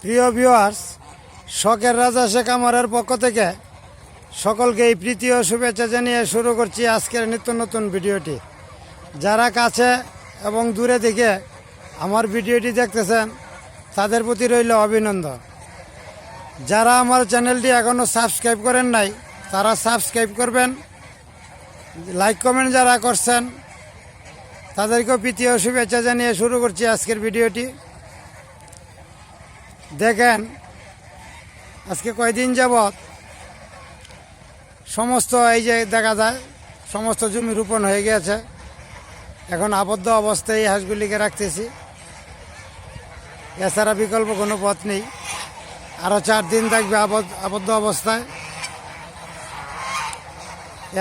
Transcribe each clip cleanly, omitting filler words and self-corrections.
প্রিয় ভিউয়ার্স, শখের রাজা শেখ আমারের পক্ষ থেকে সকলকে এই প্রীতি ও শুভেচ্ছা জানিয়ে শুরু করছি আজকের নিত্য নতুন ভিডিওটি। যারা কাছে এবং দূরে থেকে আমার ভিডিওটি দেখতেছেন তাদের প্রতি রইল অভিনন্দন। যারা আমার চ্যানেলটি এখনও সাবস্ক্রাইব করেন নাই তারা সাবস্ক্রাইব করবেন। লাইক কমেন্ট যারা করছেন তাদেরকেও প্রীতি ও শুভেচ্ছা জানিয়ে শুরু করছি আজকের ভিডিওটি। দেখেন আজকে কয়দিন যাবৎ সমস্ত এই যে দেখা যায় সমস্ত জমি রোপণ হয়ে গেছে। এখন আবদ্ধ অবস্থায় এই হাঁসগুলিকে রাখতেছি, এছাড়া বিকল্প কোনো পথ নেই। আরও 4 দিন থাকবে আবদ্ধ অবস্থায়,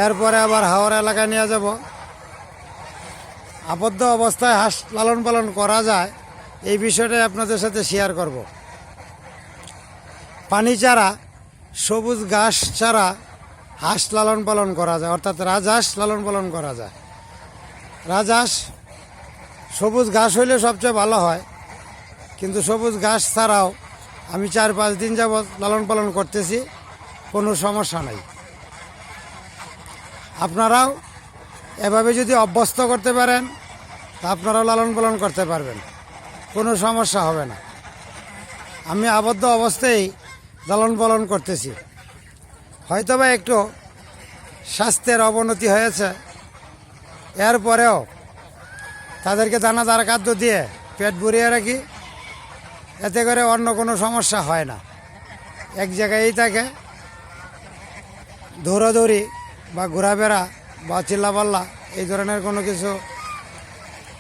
এরপরে আবার হাওড় এলাকায় নিয়ে যাব। আবদ্ধ অবস্থায় হাঁস লালন পালন করা যায় এই বিষয়টাই আপনাদের সাথে শেয়ার করব। পানি ছাড়া সবুজ ঘাস ছাড়া হাঁস লালন পালন করা যায়, অর্থাৎ রাজহাঁস লালন পালন করা যায়। রাজহাঁস সবুজ ঘাস হইলে সবচেয়ে ভালো হয়, কিন্তু সবুজ ঘাস ছাড়াও আমি 4-5 দিন যাবৎ লালন পালন করতেছি, কোনো সমস্যা নাই। আপনারাও এভাবে যদি অভ্যস্ত করতে পারেন তা আপনারাও লালন পালন করতে পারবেন, কোনো সমস্যা হবে না। আমি আবদ্ধ অবস্থায় লালন পালন করতেছি। হয়তোবা একটু স্বাস্থ্যের অবনতি হয়েছে, এরপরেও তাদেরকে দানাদার খাদ্য দিয়ে পেট ভরিয়ে রাখি, এতে করে অন্য কোনো সমস্যা হয় না। এক জায়গায়ই থাকে, দৌড়াদৌড়ি বা ঘোরাফেরা বা চিল্লাপাল্লা এই ধরনের কোনো কিছু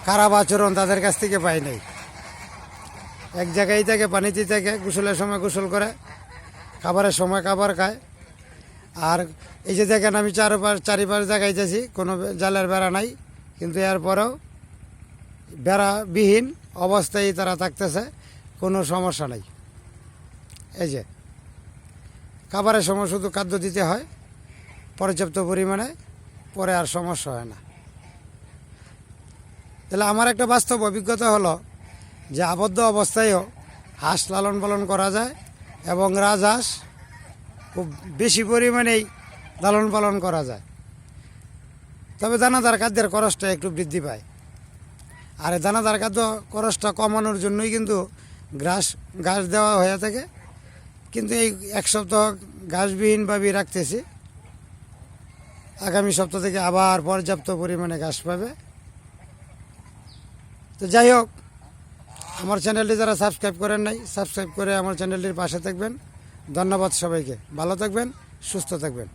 খারাপ আচরণ তাদের কাছ থেকে পাই নাই। এক জায়গায় থেকে পানিতে থেকে গোসলের সময় গোসল করে, খাবারের সময় খাবার খায়। আর এই যে দেখেন আমি চারিপাশ দেখাইতেছি, কোনো জালের বেড়া নাই, কিন্তু এরপরেও বেড়াবিহীন অবস্থায় তারা থাকতেছে, কোনো সমস্যা নাই। এই যে খাবারের সময় শুধু খাদ্য দিতে হয় পর্যাপ্ত পরিমাণে, পরে আর সমস্যা হয় না। তাহলে আমার একটা বাস্তব অভিজ্ঞতা হলো যে আবদ্ধ অবস্থায়ও হাঁস লালন পালন করা যায় এবং রাজহাঁস খুব বেশি পরিমাণেই লালন পালন করা যায়। তবে দানাদার খাদ্যের খরচটা একটু বৃদ্ধি পায়, আর এই দানাদার খাদ্য খরচটা কমানোর জন্যই কিন্তু ঘাস দেওয়া হয়ে থাকে। কিন্তু এই 1 সপ্তাহ ঘাসবিহীনভাবেই রাখতেছি, আগামী সপ্তাহ থেকে আবার পর্যাপ্ত পরিমাণে ঘাস পাবে। তো যাই হোক, আমার চ্যানেলটি যারা সাবস্ক্রাইব করেন নাই সাবস্ক্রাইব করে আমার চ্যানেলটির পাশে থাকবেন। ধন্যবাদ সবাইকে, ভালো থাকবেন, সুস্থ থাকবেন।